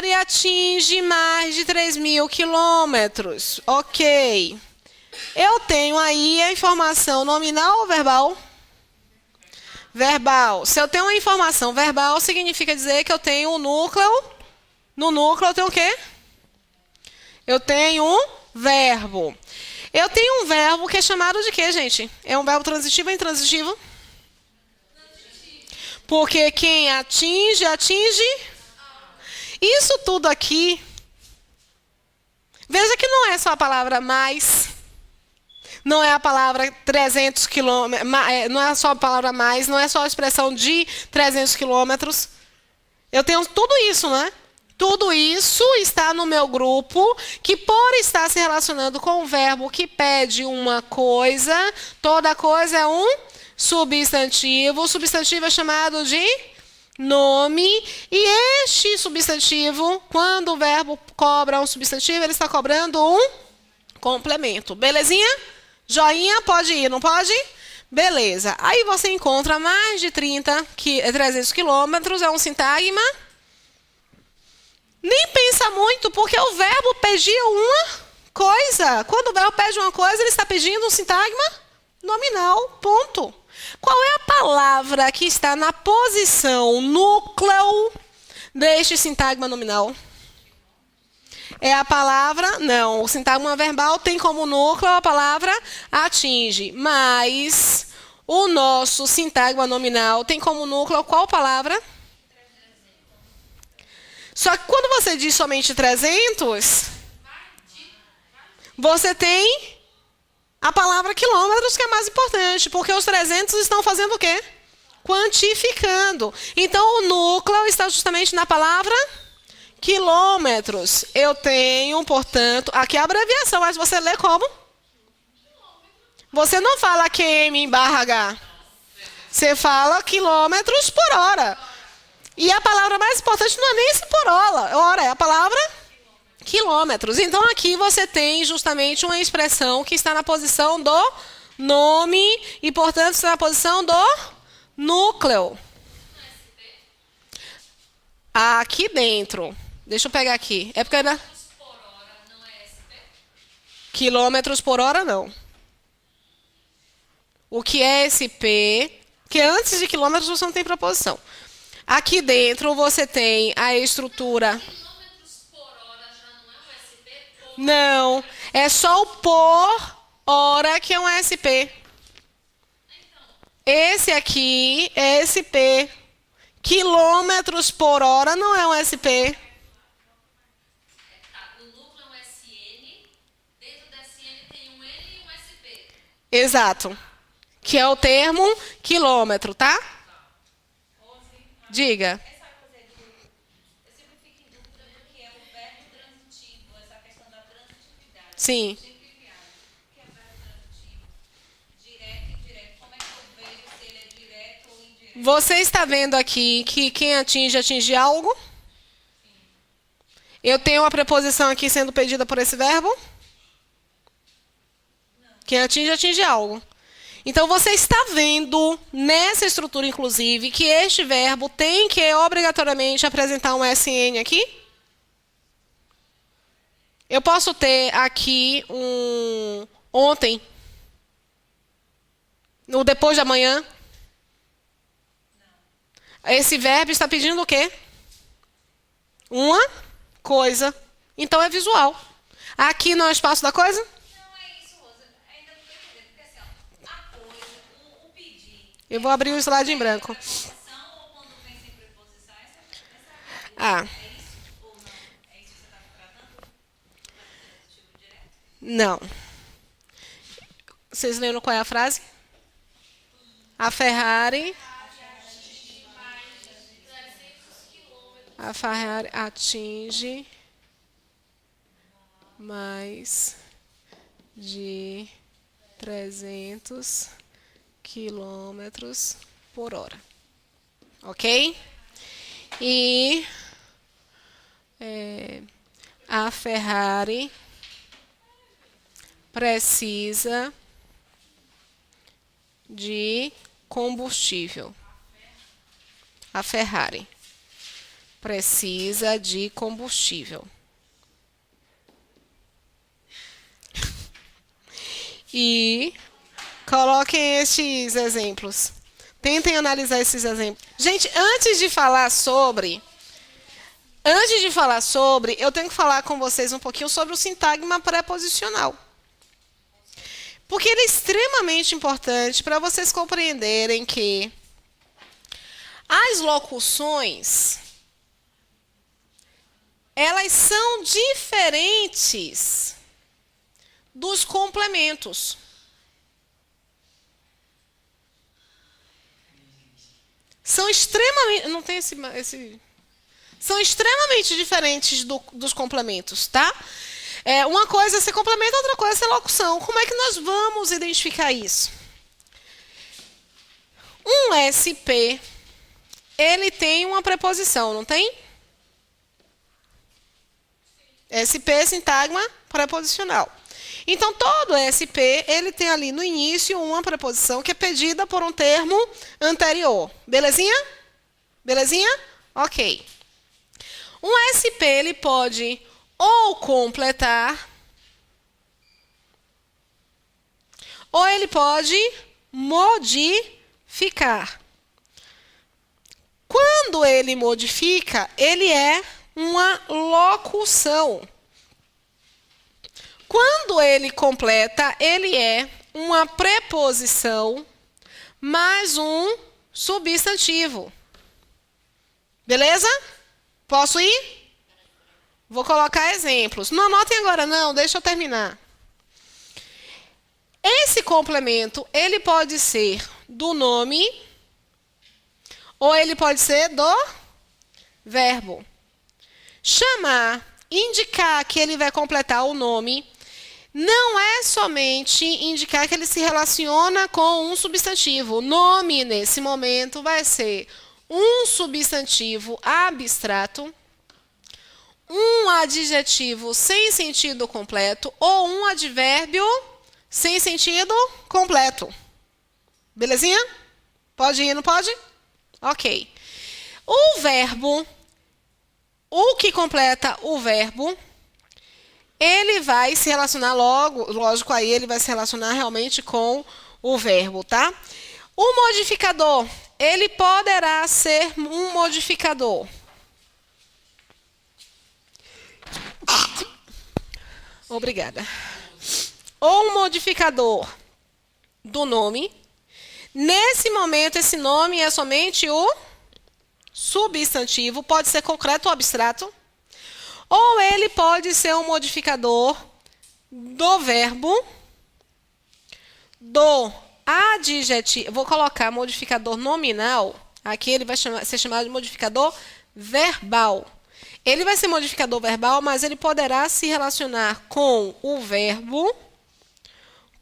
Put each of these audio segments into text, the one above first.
Ferrari atinge mais de 3.000 quilômetros. Ok. Eu tenho aí a informação nominal ou verbal? Verbal. Se eu tenho uma informação verbal, significa dizer que eu tenho um núcleo. No núcleo eu tenho o quê? Eu tenho um verbo. Eu tenho um verbo que é chamado de quê, gente? É um verbo transitivo ou intransitivo? Porque quem atinge, atinge. Isso tudo aqui. Veja que não é só a palavra mais. Não é a palavra 300 quilômetros. Não é só a palavra mais. Não é só a expressão de 300 quilômetros. Eu tenho tudo isso, né? Tudo isso está no meu grupo, que por estar se relacionando com o verbo que pede uma coisa, toda coisa é um substantivo. O substantivo é chamado de nome. E este substantivo, quando o verbo cobra um substantivo, ele está cobrando um complemento. Belezinha? Joinha? Pode ir, não pode? Beleza. Aí você encontra mais de 300 quilômetros, é um sintagma. Nem pensa muito, porque o verbo pedia uma coisa. Quando o verbo pede uma coisa, ele está pedindo um sintagma nominal. Ponto. Qual é a palavra que está na posição núcleo deste sintagma nominal? É a palavra... Não, o sintagma verbal tem como núcleo a palavra atinge. Mas o nosso sintagma nominal tem como núcleo qual palavra? Só que quando você diz somente 300, você tem a palavra quilômetros, que é mais importante, porque os 300 estão fazendo o quê? Quantificando. Então, o núcleo está justamente na palavra quilômetros. Eu tenho, portanto, aqui a abreviação, mas você lê como? Você não fala QM/H. Você fala quilômetros por hora. E a palavra mais importante não é nem esse por hora, é a palavra quilômetros. Então, aqui você tem justamente uma expressão que está na posição do nome e, portanto, está na posição do núcleo. Aqui dentro. Deixa eu pegar aqui. É porque quilômetros por hora, não. O que é SP? Que antes de quilômetros você não tem preposição. Aqui dentro você tem a estrutura. Quilômetros por hora já não é um SP? Não, é só o por hora que é um SP. Esse aqui é SP. Quilômetros por hora não é um SP. O núcleo é um SN, dentro da SN tem um N e um SP. Exato. Que é o termo quilômetro, tá? Diga. Essa coisa eu sempre fico em dúvida do que é o verbo transitivo, essa questão da transitividade. Sim. O que é o verbo transitivo? Direto e indireto. Como é que eu vejo se ele é direto ou indireto? Você está vendo aqui que quem atinge, atinge algo? Eu tenho uma preposição aqui sendo pedida por esse verbo? Quem atinge, atinge algo. Então, você está vendo, nessa estrutura, inclusive, que este verbo tem que, obrigatoriamente, apresentar um SN aqui? Eu posso ter aqui um ontem, no depois de amanhã. Esse verbo está pedindo o quê? Uma coisa. Então, é visual. Aqui não é o espaço da coisa? Não é isso, Rosa. Ainda não estou entendendo. Porque assim, ó, a coisa, o pedir. Eu vou abrir o slide em branco. Preposição ou quando vem sem preposição? Essa Ah, é isso ou não? É isso que você está tratando? Do verbo transitivo direto? não. Vocês lembram qual é a frase? A Ferrari atinge mais de 300 quilômetros por hora. Ok? E a Ferrari precisa de combustível. A Ferrari precisa de combustível. E coloquem estes exemplos. Tentem analisar esses exemplos. Gente, antes de falar sobre, eu tenho que falar com vocês um pouquinho sobre o sintagma preposicional. Porque ele é extremamente importante para vocês compreenderem que as locuções, elas são diferentes dos complementos. São extremamente, não tem são extremamente diferentes dos complementos, tá? Uma coisa é ser complemento, outra coisa é ser locução. Como é que nós vamos identificar isso? Um SP, ele tem uma preposição, não tem? SP é sintagma preposicional. Então, todo SP, ele tem ali no início uma preposição que é pedida por um termo anterior. Belezinha? Belezinha? Ok. Um SP, ele pode ou completar, ou ele pode modificar. Quando ele modifica, ele é uma locução. Quando ele completa, ele é uma preposição mais um substantivo. Beleza? Posso ir? Vou colocar exemplos. Não anotem agora não, deixa eu terminar. Esse complemento, ele pode ser do nome ou ele pode ser do verbo. Chamar, indicar que ele vai completar o nome, não é somente indicar que ele se relaciona com um substantivo. O nome, nesse momento, vai ser um substantivo abstrato, um adjetivo sem sentido completo ou um advérbio sem sentido completo. Belezinha? Pode ir, não pode? Ok. O verbo, o que completa o verbo, ele vai se relacionar lógico, aí ele vai se relacionar realmente com o verbo, tá? O modificador, ele poderá ser um modificador. Obrigada. Ou um modificador do nome. Nesse momento, esse nome é somente o substantivo, pode ser concreto ou abstrato. Ou ele pode ser um modificador do verbo, do adjetivo. Vou colocar modificador nominal. Aqui ele vai ser chamado de modificador verbal. Ele vai ser modificador verbal, mas ele poderá se relacionar com o verbo,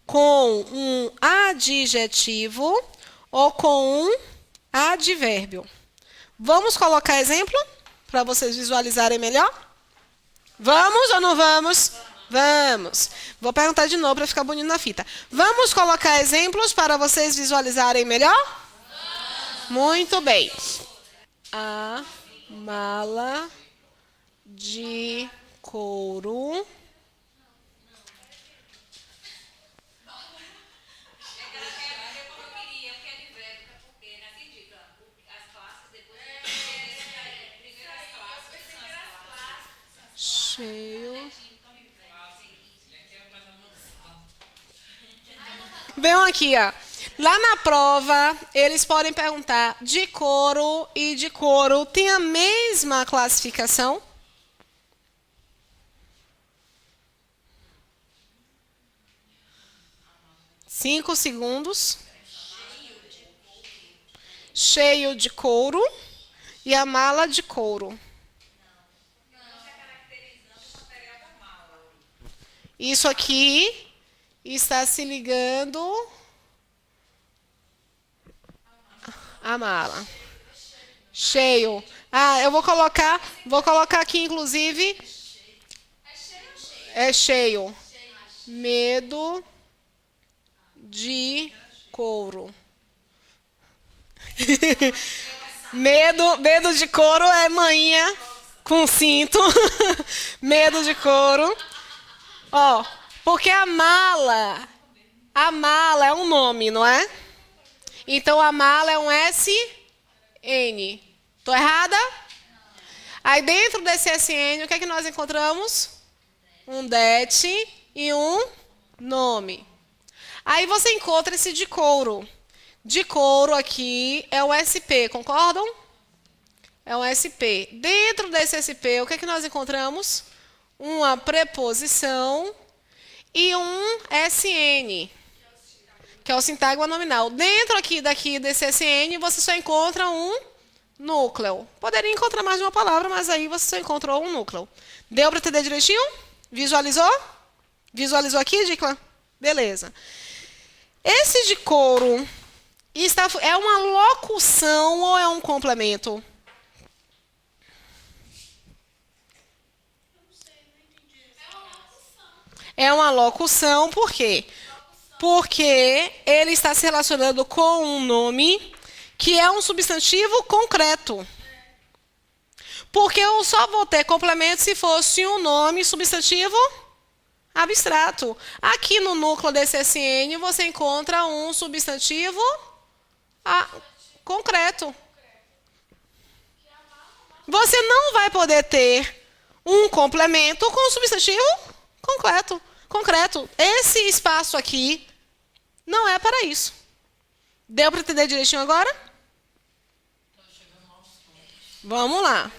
com um adjetivo ou com um advérbio. Vamos colocar exemplo para vocês visualizarem melhor? Vamos ou não vamos? Vamos. Vou perguntar de novo para ficar bonito na fita. Vamos colocar exemplos para vocês visualizarem melhor? Muito bem. A mala de couro cheio. Venham aqui, ó. Lá na prova, eles podem perguntar de couro e de couro tem a mesma classificação? Cinco segundos. Cheio de couro e a mala de couro. Isso aqui está se ligando à mala. Cheio. Ah, eu vou colocar aqui, inclusive. É cheio. Medo de couro. Medo de couro é manhinha com cinto. Medo de couro. Ó, porque a mala é um nome, não é? Então a mala é um SN. Tô errada? Aí dentro desse SN, o que é que nós encontramos? Um det e um nome. Aí você encontra esse de couro. De couro aqui é o SP, concordam? É um SP. Dentro desse SP, o que é que nós encontramos? Uma preposição e um SN, que é o sintagma nominal. Dentro daqui desse SN, você só encontra um núcleo. Poderia encontrar mais de uma palavra, mas aí você só encontrou um núcleo. Deu para entender direitinho? Visualizou? Visualizou aqui, Dicla? Beleza. Esse de couro é uma locução ou é um complemento? É uma locução, por quê? Porque ele está se relacionando com um nome que é um substantivo concreto. Porque eu só vou ter complemento se fosse um nome substantivo abstrato. Aqui no núcleo desse SN você encontra um substantivo concreto. Você não vai poder ter um complemento com um substantivo concreto. Esse espaço aqui não é para isso. Deu para entender direitinho agora? Vamos lá.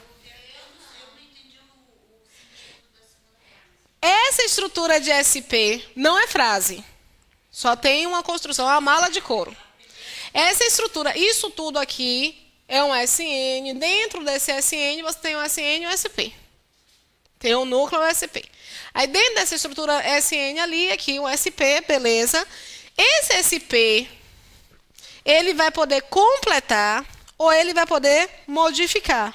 Essa estrutura de SP não é frase. Só tem uma construção, a mala de couro. Essa estrutura, isso tudo aqui é um SN. Dentro desse SN você tem um SN e um SP. Tem um núcleo e um SP. Aí dentro dessa estrutura SN ali, aqui um SP, beleza. Esse SP, ele vai poder completar ou ele vai poder modificar.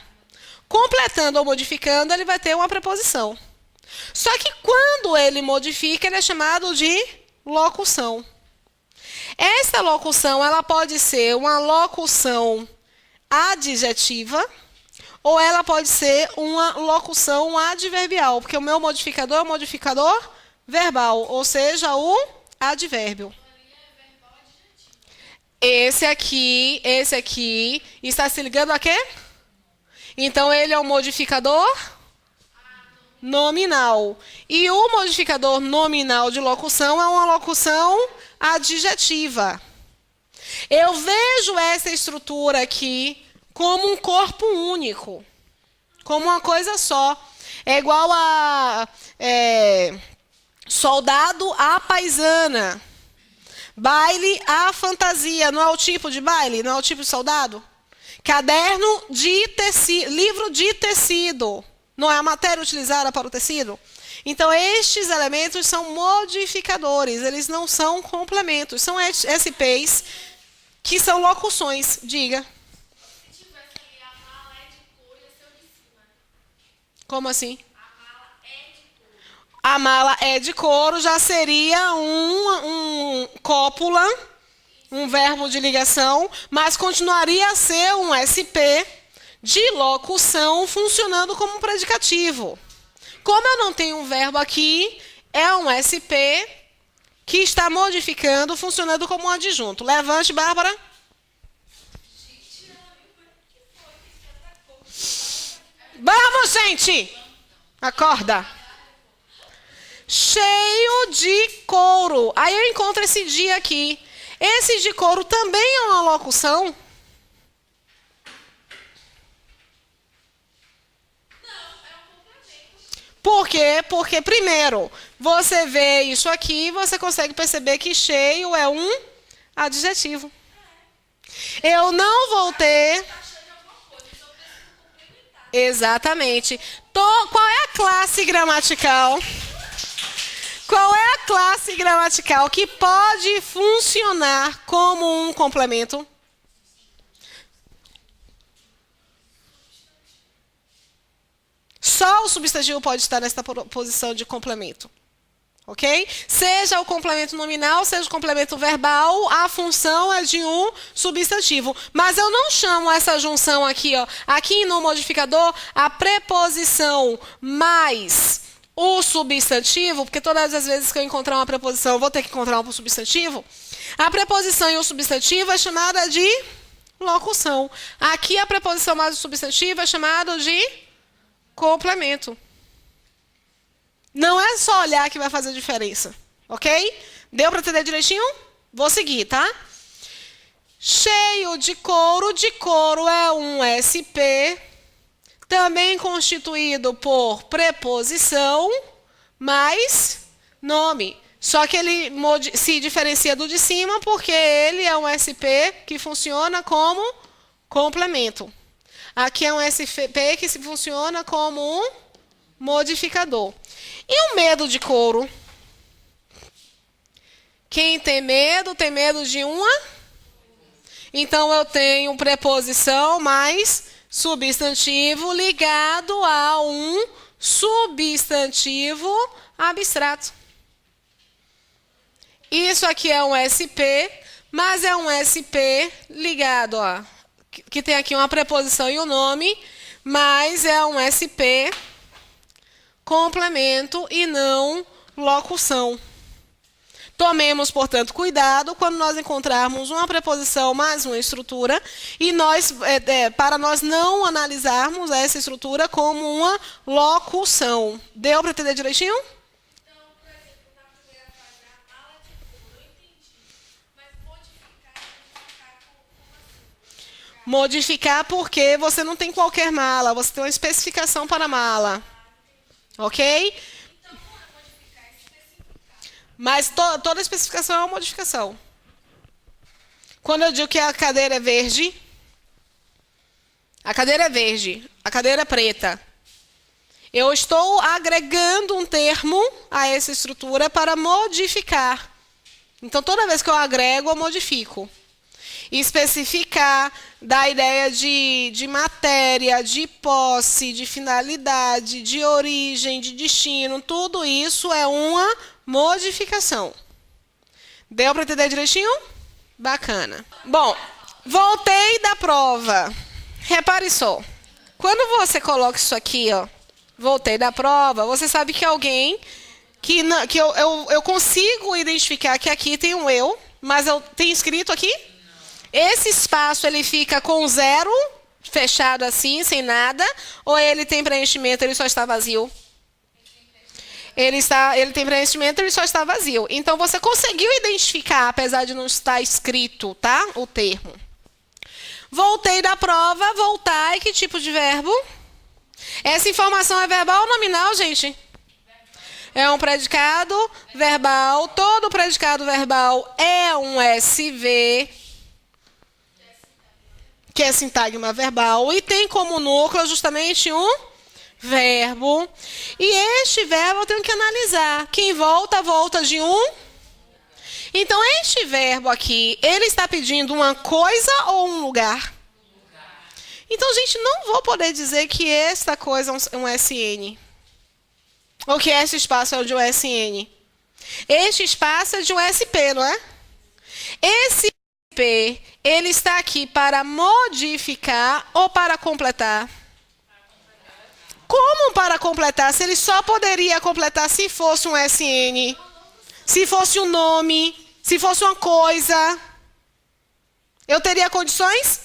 Completando ou modificando, ele vai ter uma preposição. Só que quando ele modifica, ele é chamado de locução. Essa locução, ela pode ser uma locução adjetiva ou ela pode ser uma locução adverbial, porque o meu modificador é o modificador verbal, ou seja, o advérbio. Esse aqui está se ligando a quê? Então, ele é um modificador nominal. E o modificador nominal de locução é uma locução adjetiva. Eu vejo essa estrutura aqui como um corpo único, como uma coisa só. É igual a soldado à paisana, baile à fantasia. Não é o tipo de baile? Não é o tipo de soldado? Caderno de tecido, livro de tecido. Não é a matéria utilizada para o tecido? Então, estes elementos são modificadores, eles não são complementos. São SPs que são locuções. Diga. Se tivesse ali a mala é de couro, ia ser o de cima. Como assim? A mala é de couro. A mala é de couro, já seria um cópula, um verbo de ligação, mas continuaria a ser um SP de locução funcionando como um predicativo. Como eu não tenho um verbo aqui, é um SP que está modificando, funcionando como um adjunto. Levante, Bárbara. Vamos, gente! Acorda. Cheio de couro. Aí eu encontro esse dia aqui. Esse de couro também é uma locução? Por quê? Porque, primeiro, você vê isso aqui e você consegue perceber que cheio é um adjetivo. Eu não vou ter... Exatamente. Qual é a classe gramatical? Qual é a classe gramatical que pode funcionar como um complemento? Só o substantivo pode estar nesta posição de complemento. Ok? Seja o complemento nominal, seja o complemento verbal, a função é de um substantivo. Mas eu não chamo essa junção aqui, ó, aqui no modificador, a preposição mais o substantivo, porque todas as vezes que eu encontrar uma preposição, eu vou ter que encontrar um substantivo. A preposição e o substantivo é chamada de locução. Aqui a preposição mais o substantivo é chamado de complemento. Não é só olhar que vai fazer diferença, ok? Deu para entender direitinho? Vou seguir, tá? Cheio de couro é um SP, também constituído por preposição mais nome. Só que ele se diferencia do de cima porque ele é um SP que funciona como complemento. Aqui é um SP que funciona como um modificador. E o medo de couro? Quem tem medo de uma? Então, eu tenho preposição mais substantivo ligado a um substantivo abstrato. Isso aqui é um SP, mas é um SP ligado a... que tem aqui uma preposição e um nome, mas é um SP complemento e não locução. Tomemos, portanto, cuidado quando nós encontrarmos uma preposição mais uma estrutura e para nós não analisarmos essa estrutura como uma locução. Deu para entender direitinho? Então, por exemplo, na primeira frase, a mala de couro, eu entendi. Mas modificar como assim? Modificar porque você não tem qualquer mala, você tem uma especificação para a mala. Ok? Então, não é modificar, é especificar. Mas toda especificação é uma modificação. Quando eu digo que a cadeira é verde, a cadeira é preta. Eu estou agregando um termo a essa estrutura para modificar. Então, toda vez que eu agrego, eu modifico. Especificar, da ideia de matéria, de posse, de finalidade, de origem, de destino, tudo isso é uma modificação. Deu para entender direitinho? Bacana. Bom, voltei da prova. Repare só. Quando você coloca isso aqui, ó, voltei da prova, você sabe que alguém que eu consigo identificar que aqui tem um eu, mas eu tenho escrito aqui? Esse espaço ele fica com zero, fechado assim, sem nada, ou ele tem preenchimento, ele só está vazio? Ele tem preenchimento, ele só está vazio. Então, você conseguiu identificar, apesar de não estar escrito, tá? O termo. Voltei da prova, voltar, e que tipo de verbo? Essa informação é verbal ou nominal, gente? É um predicado verbal. Todo predicado verbal é um SV, que é sintagma verbal, e tem como núcleo justamente um verbo. E este verbo eu tenho que analisar. Quem volta, volta de um. Então, este verbo aqui, ele está pedindo uma coisa ou um lugar? Então, gente, não vou poder dizer que esta coisa é um SN. Ou que este espaço é de um SN. Este espaço é de um SP, não é? Esse SP, ele está aqui para modificar ou para completar? Como para completar? Se ele só poderia completar se fosse um SN, se fosse um nome, se fosse uma coisa. Eu teria condições?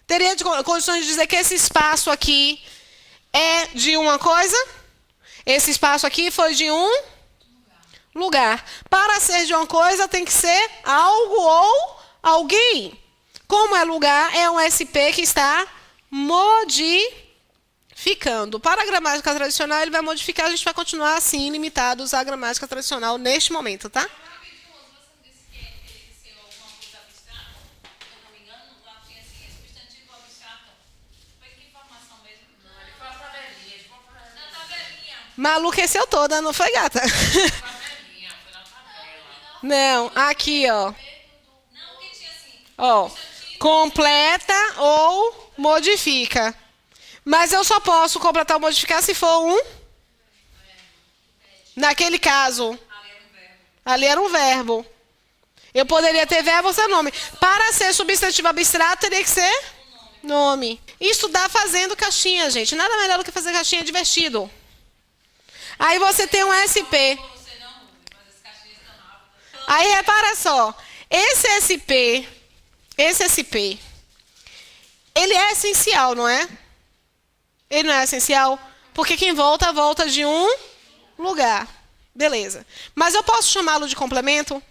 Teria condições de dizer que esse espaço aqui é de uma coisa? Esse espaço aqui foi de um lugar. Para ser de uma coisa, tem que ser algo ou alguém. Como é lugar, é um SP que está modificando. Para a gramática tradicional, ele vai modificar, a gente vai continuar assim, limitados à gramática tradicional neste momento, tá? Malu aqueceu toda, não foi, gata? Não, aqui, ó. Ó, completa ou modifica. Mas eu só posso completar ou modificar se for um Naquele caso, ali era um verbo. Eu poderia ter verbo ou ser nome. Para ser substantivo abstrato, teria que ser nome. Estudar fazendo caixinha, gente. Nada melhor do que fazer caixinha divertido. Aí você tem um SP. Aí repara só. Esse SP, ele é essencial, não é? Ele não é essencial? Porque quem volta, volta de um lugar. Beleza. Mas eu posso chamá-lo de complemento?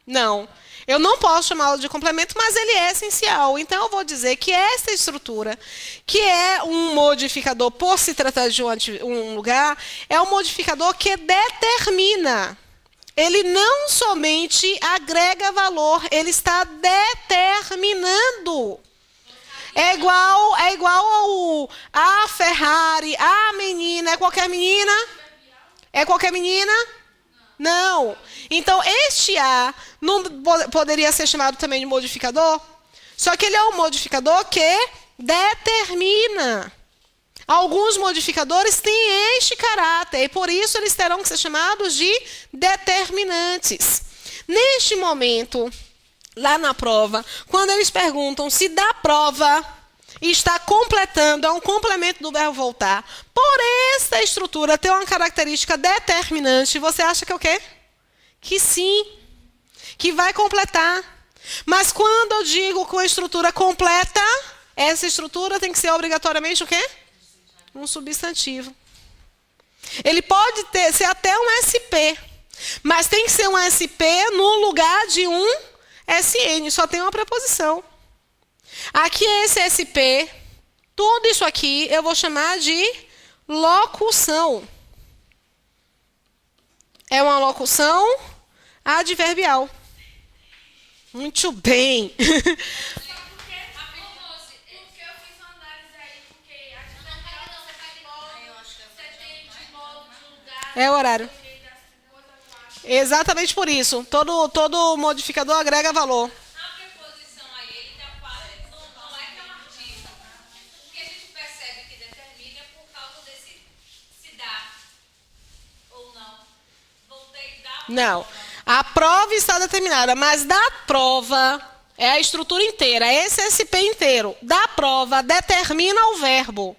Não. Eu não posso chamá-lo de complemento, mas ele é essencial. Então, eu vou dizer que essa estrutura, que é um modificador por se tratar de um lugar, é um modificador que determina. Ele não somente agrega valor, ele está determinando. É igual a Ferrari, a menina. É qualquer menina? É qualquer menina? Não. Então, este A não poderia ser chamado também de modificador? Só que ele é um modificador que determina. Alguns modificadores têm este caráter, e por isso eles terão que ser chamados de determinantes. Neste momento, lá na prova, quando eles perguntam se da prova está completando, é um complemento do verbo voltar, por esta estrutura ter uma característica determinante, você acha que é o quê? Que sim, que vai completar. Mas quando eu digo com a estrutura completa, essa estrutura tem que ser obrigatoriamente o quê? Um substantivo. Ele pode ser até um SP, mas tem que ser um SP no lugar de um SN, só tem uma preposição. Aqui esse SP, tudo isso aqui eu vou chamar de locução. É uma locução adverbial. Muito bem. Porque eu fiz uma análise aí, porque adverbial você tem de modo, de lugar, É o horário. das coisas lá. Exatamente por isso. Todo modificador agrega valor. A preposição aí, ele tá quase, não é que é um artigo. O que a gente percebe que determina é por causa desse se dá ou não. Voltei da Não. A prova está determinada, mas da prova é a estrutura inteira, esse SP inteiro. Da prova determina o verbo.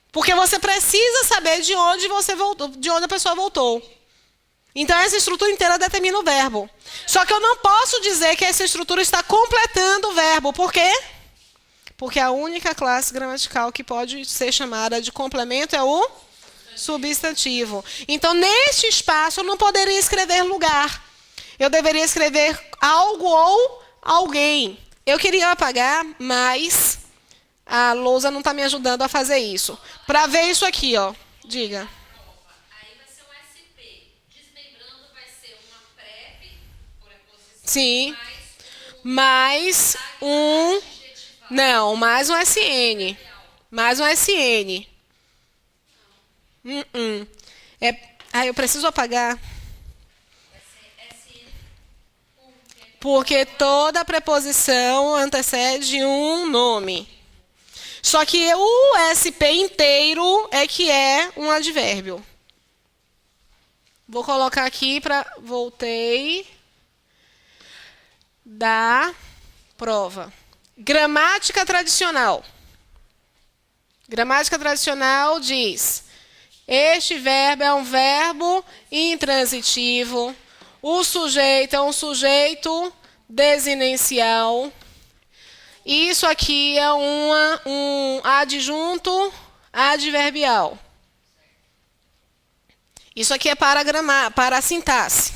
Porque você precisa saber de onde você voltou, de onde a pessoa voltou. Então essa estrutura inteira determina o verbo. Só que eu não posso dizer que essa estrutura está completando o verbo. Por quê? Porque a única classe gramatical que pode ser chamada de complemento é o substantivo. Então, neste espaço, eu não poderia escrever lugar. Eu deveria escrever algo ou alguém. Eu queria apagar, mas a lousa não está me ajudando a fazer isso. Para ver isso aqui, ó. Diga. aí vai ser um SP. Desmembrando vai ser uma préf, por preposição, Sim. mais Mais um... adjetivar. Não, mais um SN. Mais um SN. Eu preciso apagar. Vai ser SN1, que é Porque toda preposição antecede um nome. Só que o SP inteiro é que é um advérbio. Vou colocar aqui para... Voltei da prova. Gramática tradicional. Gramática tradicional diz... Este verbo é um verbo intransitivo. O sujeito é um sujeito desinencial. Isso aqui é um adjunto adverbial. Isso aqui é para a sintaxe.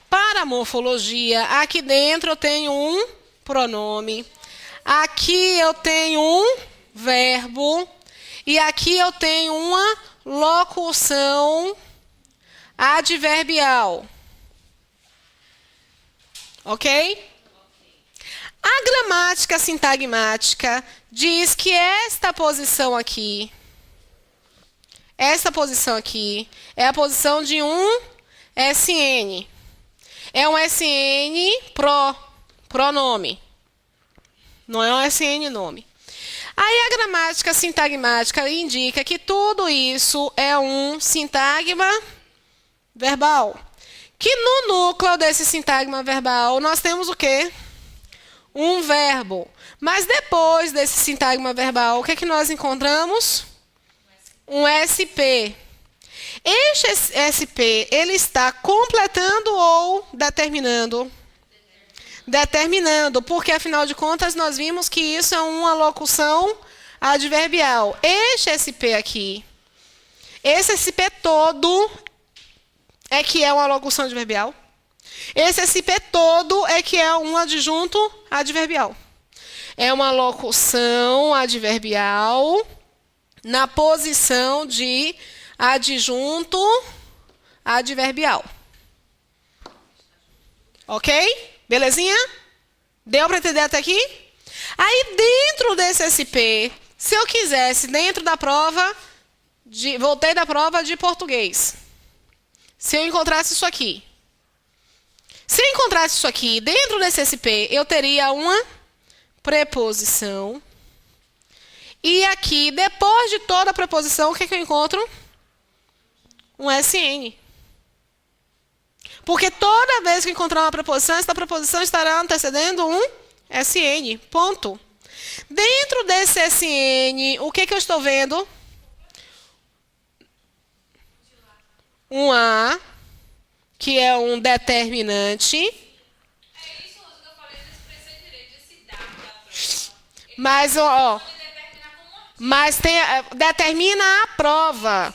Para a morfologia, aqui dentro eu tenho um pronome. Aqui eu tenho um verbo. E aqui eu tenho uma locução adverbial. Ok? A gramática sintagmática diz que esta posição aqui é a posição de um SN. É um SN pronome. Não é um SN nome. Aí a gramática sintagmática indica que tudo isso é um sintagma verbal. Que no núcleo desse sintagma verbal nós temos o quê? Um verbo. Mas depois desse sintagma verbal, o que é que nós encontramos? Um SP. Este SP, ele está completando ou determinando? Determinando, porque afinal de contas nós vimos que isso é uma locução adverbial. Este SP aqui, esse SP todo é que é uma locução adverbial. Esse SP todo é que é um adjunto adverbial. É uma locução adverbial na posição de adjunto adverbial. Ok? Belezinha? Deu para entender até aqui? Aí, dentro desse SP, se eu quisesse, dentro da prova, voltei da prova de português. Se eu encontrasse isso aqui. Se eu encontrasse isso aqui, dentro desse SP, eu teria uma preposição. E aqui, depois de toda a preposição, o que é que eu encontro? Um SN. Porque toda vez que encontrar uma preposição, essa preposição estará antecedendo um SN. Ponto. Dentro desse SN, o que é que eu estou vendo? Um A, que é um determinante. É isso que eu falei da expressão direito de se dar da prova. Mas, ó, Pode determinar como um artigo. mas determina a prova.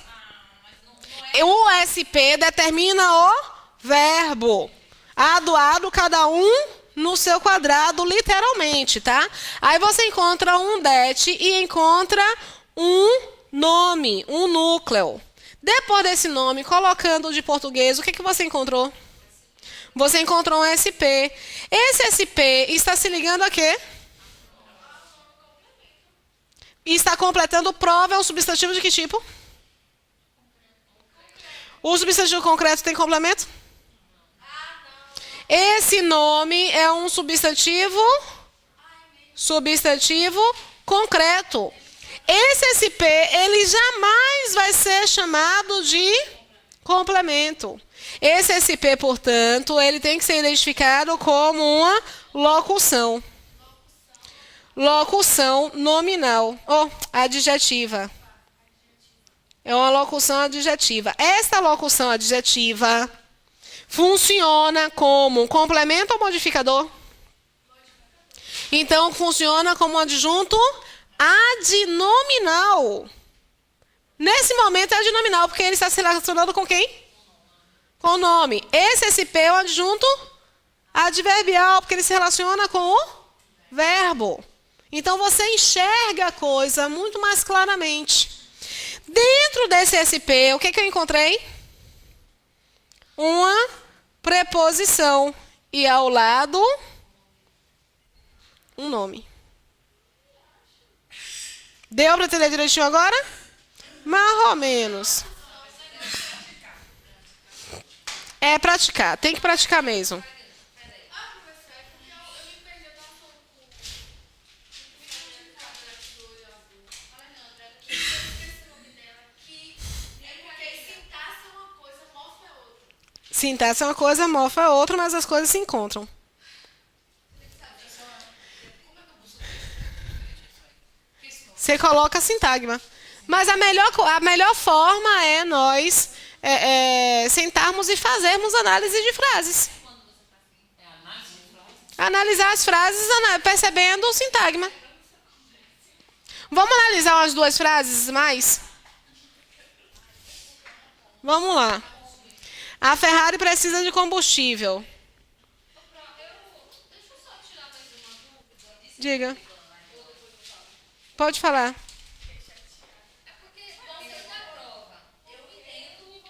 Mas não é O SP determina o verbo. A, cada um no seu quadrado, literalmente, tá? Aí você encontra um det e encontra um nome, um núcleo. Depois desse nome, colocando de português, o que, que você encontrou? Você encontrou um SP. Esse SP está se ligando a quê? E está completando prova, é um substantivo de que tipo? O substantivo concreto tem complemento? Esse nome é um substantivo concreto. Esse SP, ele jamais vai ser chamado de complemento. Esse SP, portanto, ele tem que ser identificado como uma locução. Locução nominal, ou adjetiva. É uma locução adjetiva. Esta locução adjetiva funciona como um complemento ou modificador? Então, funciona como um adjunto adnominal. Nesse momento é adnominal, porque ele está se relacionando com quem? Com o nome. Esse SP é um adjunto adverbial, porque ele se relaciona com o verbo. Então, você enxerga a coisa muito mais claramente. Dentro desse SP, o que eu encontrei? Uma preposição. E ao lado, um nome. Deu para entender direitinho agora? Mais ou menos. É praticar. Tem que praticar mesmo. Professor, é porque eu me perdi, eu tava falando com o eu esqueci o nome dela, que é porque sintaxe é uma coisa, morfo é outra. Sintaxe é uma coisa, morfo é outra, mas as coisas se encontram. Você coloca sintagma. Mas a melhor forma é nós sentarmos e fazermos análise de frases. Analisar as frases percebendo o sintagma. Vamos analisar umas duas frases mais? Vamos lá. A Ferrari precisa de combustível. Deixa eu só tirar mais uma dúvida. Diga. Pode falar. É porque você na prova, eu entendo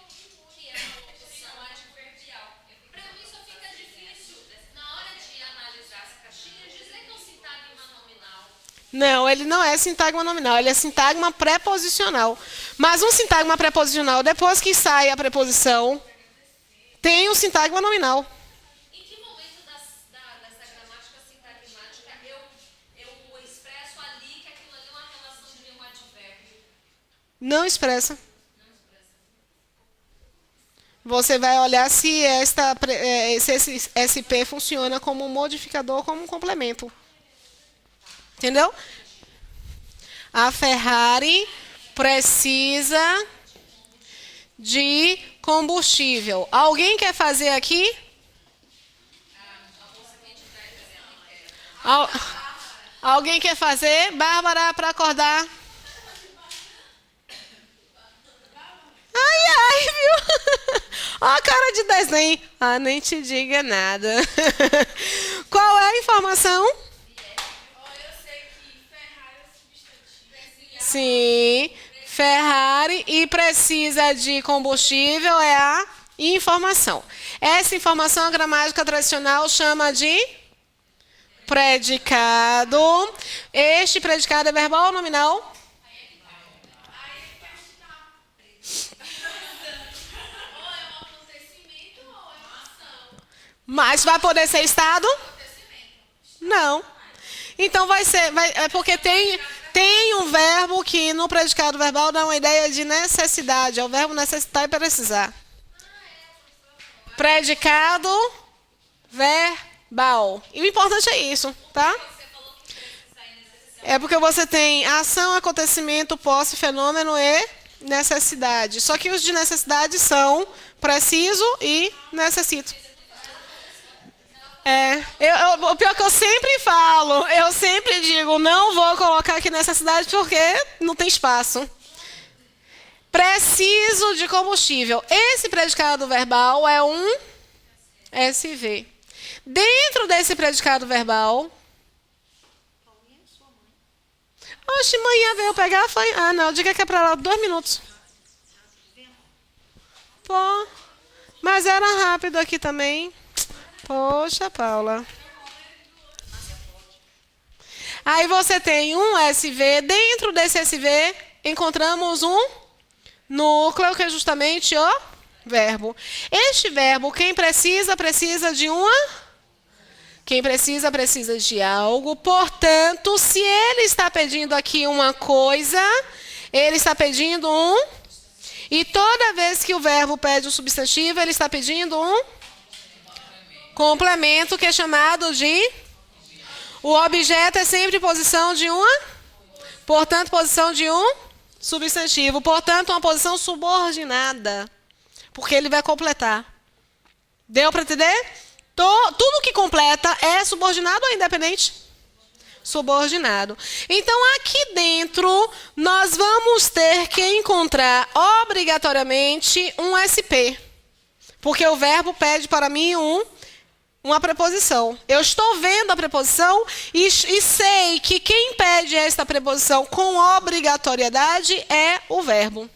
que é uma locução adverbial. Para mim só fica difícil, na hora de analisar as caixinhas, dizer que é um sintagma nominal. Não, ele não é sintagma nominal, ele é sintagma preposicional. Mas um sintagma preposicional, depois que sai a preposição, tem um sintagma nominal. Em que momento dessa gramática sintagmática eu expresso ali que aquilo ali é um Não expressa. Você vai olhar se esse SP funciona como um modificador ou como um complemento. Entendeu? A Ferrari precisa de combustível. Alguém quer fazer aqui? Alguém quer fazer? Bárbara, para acordar. Ai, viu? Ó a cara de desenho. Ah, nem te diga nada. Qual é a informação? Eu sei que Ferrari é substantivo. Sim, Ferrari e precisa de combustível é a informação. Essa informação a gramática tradicional chama de predicado. Este predicado é verbal ou nominal? Mas vai poder ser estado? Não. Então é porque tem um verbo que no predicado verbal dá uma ideia de necessidade. É o verbo necessitar e precisar. Predicado verbal. E o importante é isso, tá? É porque você tem ação, acontecimento, posse, fenômeno e necessidade. Só que os de necessidade são preciso e necessito. O pior que eu sempre falo, eu sempre digo, não vou colocar aqui necessidade porque não tem espaço. Preciso de combustível. Esse predicado verbal é um SV. Dentro desse predicado verbal... Oxe, manhã veio pegar, foi... Ah, não, diga que é para lá 2 minutos. Pô, mas era rápido aqui também. Poxa, Paula. Aí você tem um SV. Dentro desse SV, encontramos um núcleo, que é justamente o verbo. Este verbo, quem precisa, precisa de uma... Quem precisa, precisa de algo. Portanto, se ele está pedindo aqui uma coisa, ele está pedindo um... E toda vez que o verbo pede um substantivo, ele está pedindo um... complemento, que é chamado de... O objeto é sempre posição de uma... Portanto, posição de um substantivo. Portanto, uma posição subordinada. Porque ele vai completar. Deu para entender? Tudo que completa é subordinado ou independente? Subordinado. Então, aqui dentro, nós vamos ter que encontrar obrigatoriamente um SP. Porque o verbo pede para mim uma preposição. Eu estou vendo a preposição e sei que quem pede esta preposição com obrigatoriedade é o verbo.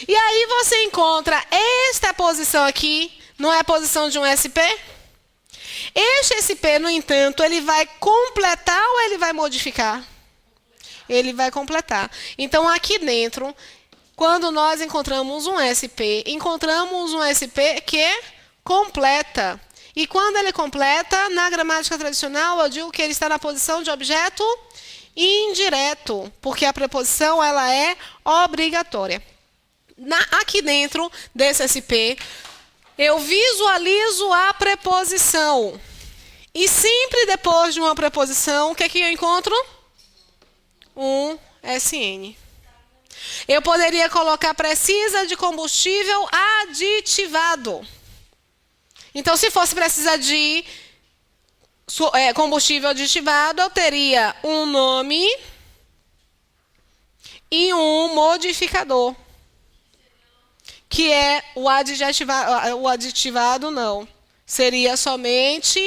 E aí você encontra esta posição aqui, não é a posição de um SP? Este SP, no entanto, ele vai completar ou ele vai modificar? Ele vai completar. Então, aqui dentro, quando nós encontramos um SP que completa. E quando ele completa, na gramática tradicional, eu digo que ele está na posição de objeto indireto, porque a preposição ela é obrigatória. Aqui dentro desse SP, eu visualizo a preposição. E sempre depois de uma preposição, o que é que eu encontro? Um SN. Eu poderia colocar precisa de combustível aditivado. Então, se fosse precisar de combustível aditivado, eu teria um nome e um modificador. Que é o aditivado, não. Seria somente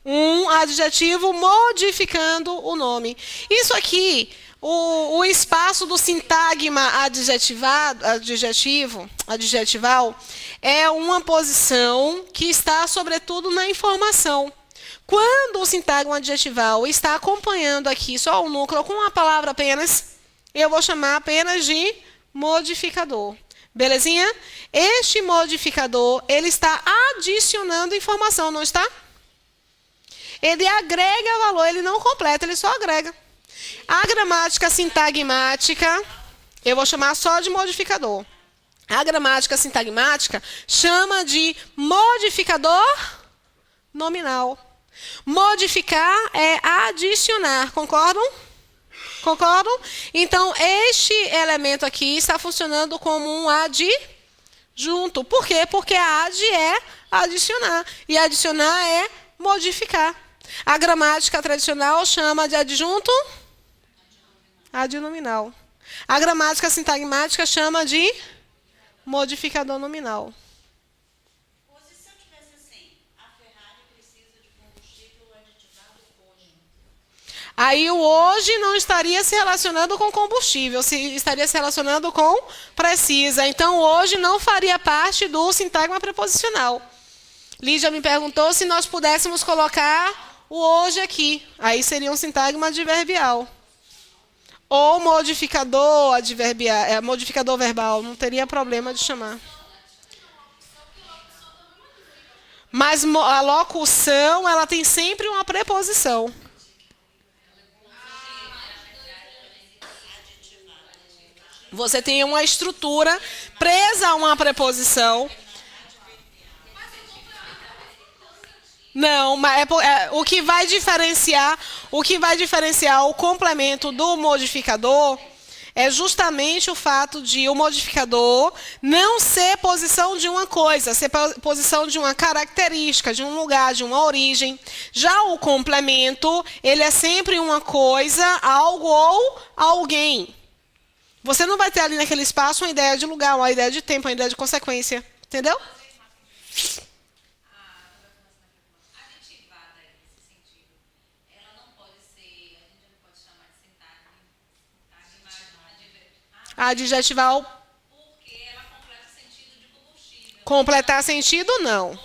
um adjetivo modificando o nome. Isso aqui, o espaço do sintagma adjetival, é uma posição que está, sobretudo, na informação. Quando o sintagma adjetival está acompanhando aqui só o núcleo com uma palavra apenas, eu vou chamar apenas de modificador. Belezinha? Este modificador, ele está adicionando informação, não está? Ele agrega valor, ele não completa, ele só agrega. A gramática sintagmática, eu vou chamar só de modificador. A gramática sintagmática chama de modificador nominal. Modificar é adicionar, concordam? Concordam? Então, este elemento aqui está funcionando como um adjunto. Por quê? Porque a ad é adicionar. E adicionar é modificar. A gramática tradicional chama de adjunto adnominal. A gramática sintagmática chama de modificador nominal. Se eu tivesse assim, a Ferrari precisa de combustível aditivado hoje. Aí o hoje não estaria se relacionando com combustível, estaria se relacionando com precisa. Então, hoje não faria parte do sintagma preposicional. Lídia me perguntou se nós pudéssemos colocar o hoje aqui. Aí seria um sintagma adverbial. Ou modificador adverbial, modificador verbal, não teria problema de chamar. Mas a locução, ela tem sempre uma preposição. Você tem uma estrutura presa a uma preposição. Não, mas o que vai diferenciar o complemento do modificador é justamente o fato de o modificador não ser posição de uma coisa, ser posição de uma característica, de um lugar, de uma origem. Já o complemento, ele é sempre uma coisa, algo ou alguém. Você não vai ter ali naquele espaço uma ideia de lugar, uma ideia de tempo, uma ideia de consequência. Entendeu? Adjetival. Porque ela completa o sentido de combustível. Completar sentido, não. Ela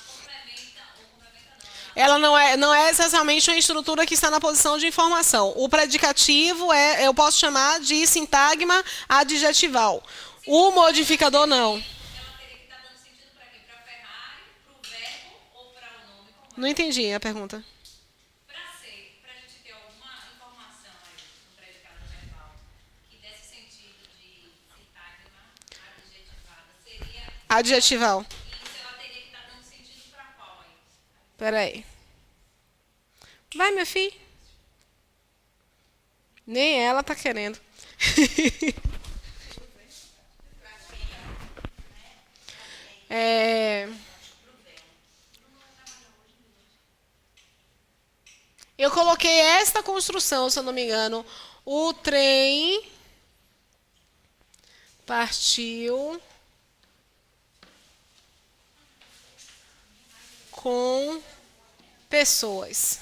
complementa ou complementa não. Ela não é essencialmente uma estrutura que está na posição de informação. O predicativo eu posso chamar de sintagma adjetival. O modificador, não. Ela teria que estar dando sentido para quê? Para Ferrari, para o verbo ou para o nome? Não entendi a pergunta. Para a gente ter alguma informação aí no predicado verbal que desse sentido de sintagma adjetivada, seria Adjetival. isso, ela teria que estar dando sentido para qual aí? Peraí. Vai, meu filho. Nem ela tá querendo. Eu coloquei esta construção, se eu não me engano. O trem partiu com pessoas.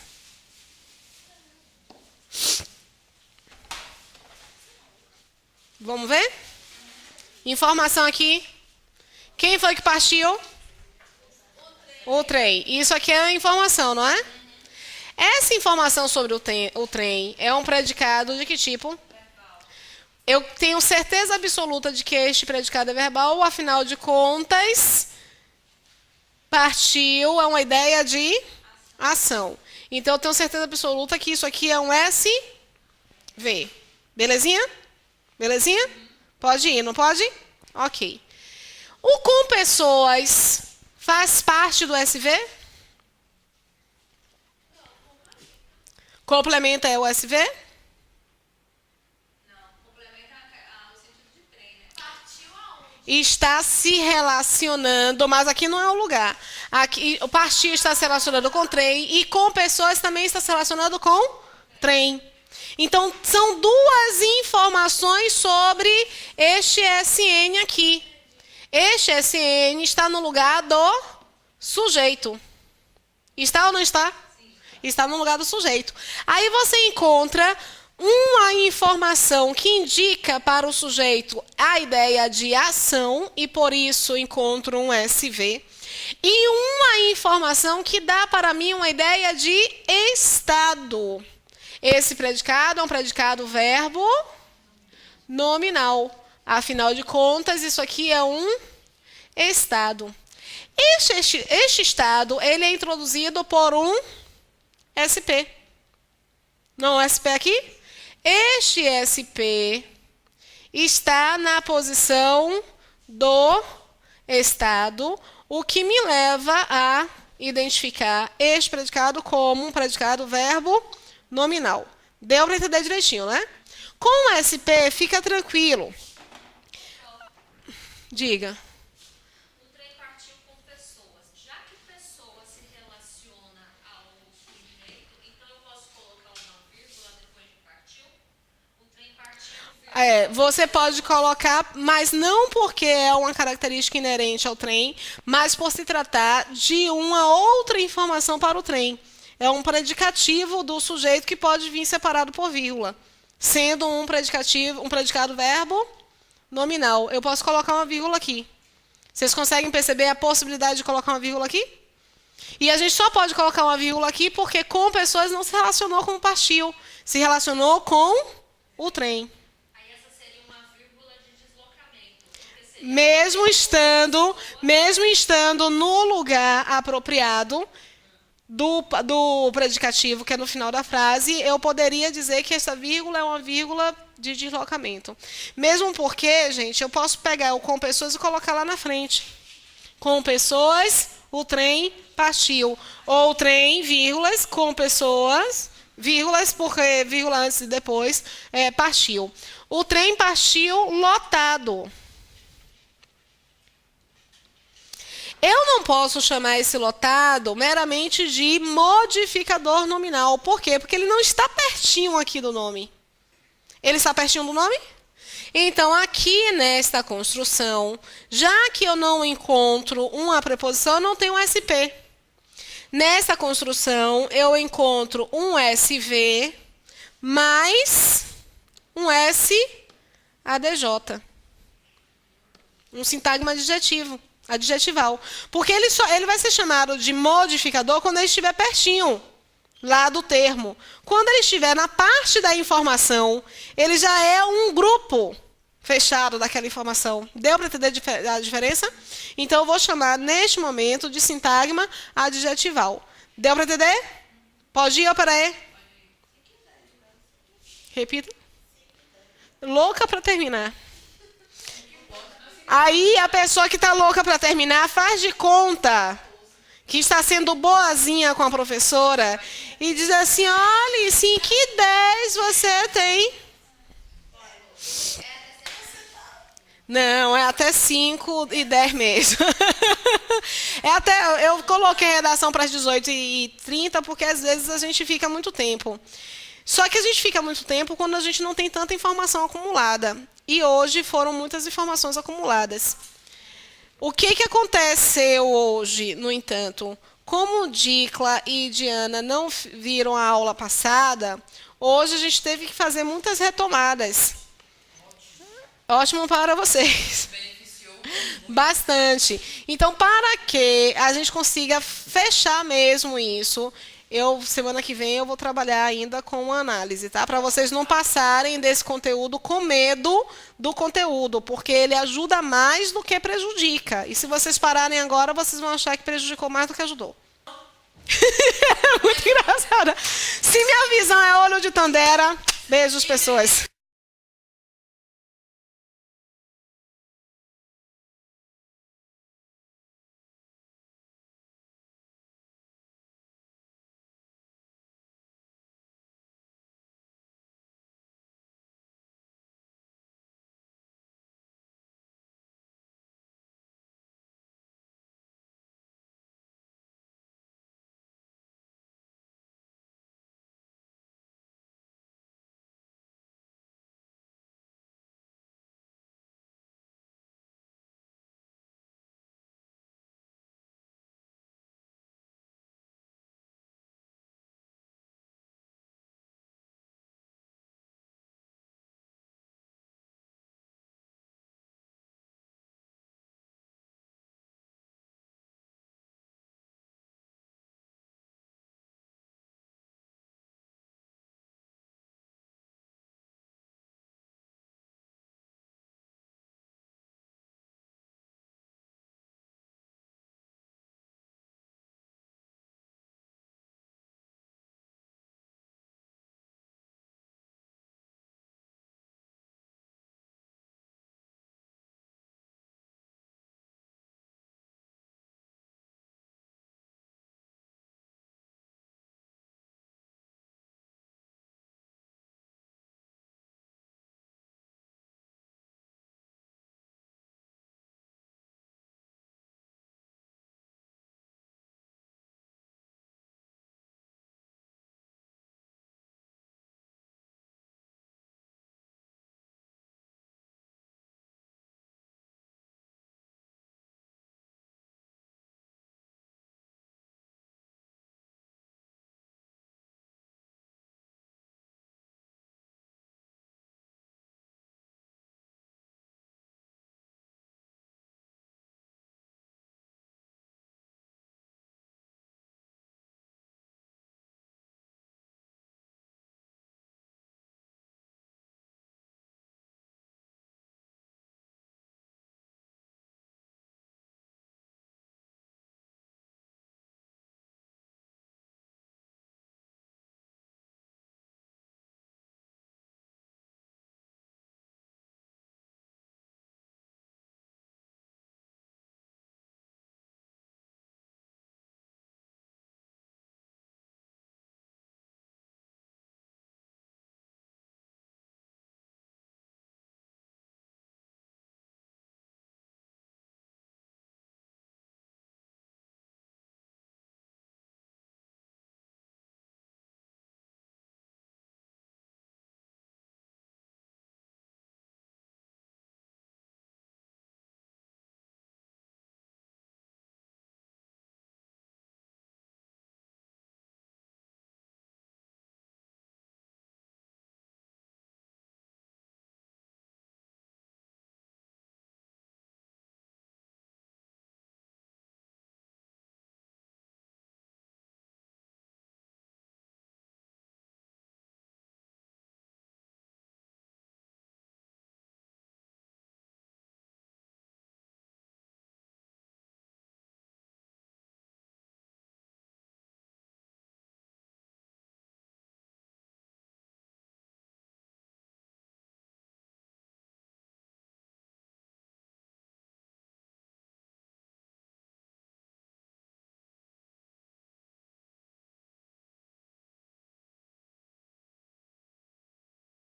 Vamos ver? Informação aqui. Quem foi que partiu? O trem. Isso aqui é a informação, não é? Essa informação sobre o trem é um predicado de que tipo? Eu tenho certeza absoluta de que este predicado é verbal, afinal de contas, partiu é uma ideia de ação. Então, eu tenho certeza absoluta que isso aqui é um SV. Belezinha? Belezinha? Pode ir, não pode? Ok. O com pessoas faz parte do SV? Complementa é o SV? Não, complementa o sentido de trem, né? Partiu aonde? Está se relacionando, mas aqui não é o lugar. Aqui, o partir está se relacionando com trem e com pessoas também está se relacionando com trem. Então, são duas informações sobre este SN aqui. Este SN está no lugar do sujeito. Está ou não está? Sim. Está no lugar do sujeito. Aí você encontra uma informação que indica para o sujeito a ideia de ação, e por isso encontro um SV. E uma informação que dá para mim uma ideia de estado. Esse predicado é um predicado verbo nominal. Afinal de contas, isso aqui é um estado. Este estado, ele é introduzido por um SP. Não é SP aqui? Este SP está na posição do estado, o que me leva a identificar este predicado como um predicado verbo nominal. Deu para entender direitinho, né? Com o SP, fica tranquilo. Diga. O trem partiu com pessoas. Já que pessoa se relaciona ao sujeito, então eu posso colocar uma vírgula depois de partiu? O trem partiu, Você pode colocar, mas não porque é uma característica inerente ao trem, mas por se tratar de uma outra informação para o trem. É um predicativo do sujeito que pode vir separado por vírgula, sendo um predicado verbo nominal. Eu posso colocar uma vírgula aqui. Vocês conseguem perceber a possibilidade de colocar uma vírgula aqui? E a gente só pode colocar uma vírgula aqui porque com pessoas não se relacionou com o partiu, se relacionou com o trem. aí essa seria uma vírgula de deslocamento. Porque seria Mesmo estando no lugar apropriado do predicativo, que é no final da frase, eu poderia dizer que essa vírgula é uma vírgula de deslocamento. Mesmo porque, gente, eu posso pegar o com pessoas e colocar lá na frente. Com pessoas, o trem partiu. Ou o trem, vírgulas, com pessoas, vírgulas, porque vírgula antes e depois, partiu. O trem partiu lotado. Eu não posso chamar esse lotado meramente de modificador nominal. Por quê? Porque ele não está pertinho aqui do nome. Ele está pertinho do nome? Então, aqui nesta construção, já que eu não encontro uma preposição, eu não tenho um SP. Nessa construção, eu encontro um SV mais um SADJ. Um sintagma adjetival. Porque ele vai ser chamado de modificador quando ele estiver pertinho lá do termo. Quando ele estiver na parte da informação, ele já é um grupo fechado daquela informação. Deu para entender a diferença? Então, eu vou chamar, neste momento, de sintagma adjetival. Deu para entender? Pode ir ou peraí? Repita. Louca para terminar. Aí, a pessoa que está louca para terminar faz de conta que está sendo boazinha com a professora e diz assim, olha, 5 e 10 você tem. Não, é até 5 e 10 mesmo. Eu coloquei a redação para as 18h30 porque às vezes a gente fica muito tempo. Só que a gente fica muito tempo quando a gente não tem tanta informação acumulada. E hoje foram muitas informações acumuladas. O que aconteceu hoje, no entanto? Como Dicla e Diana não viram a aula passada, hoje a gente teve que fazer muitas retomadas. Ótimo para vocês. Bastante. Então, para que a gente consiga fechar mesmo isso, semana que vem eu vou trabalhar ainda com análise, tá? Para vocês não passarem desse conteúdo com medo do conteúdo, porque ele ajuda mais do que prejudica. E se vocês pararem agora, vocês vão achar que prejudicou mais do que ajudou. Muito engraçada. Se minha visão é olho de Tandera, beijos, pessoas.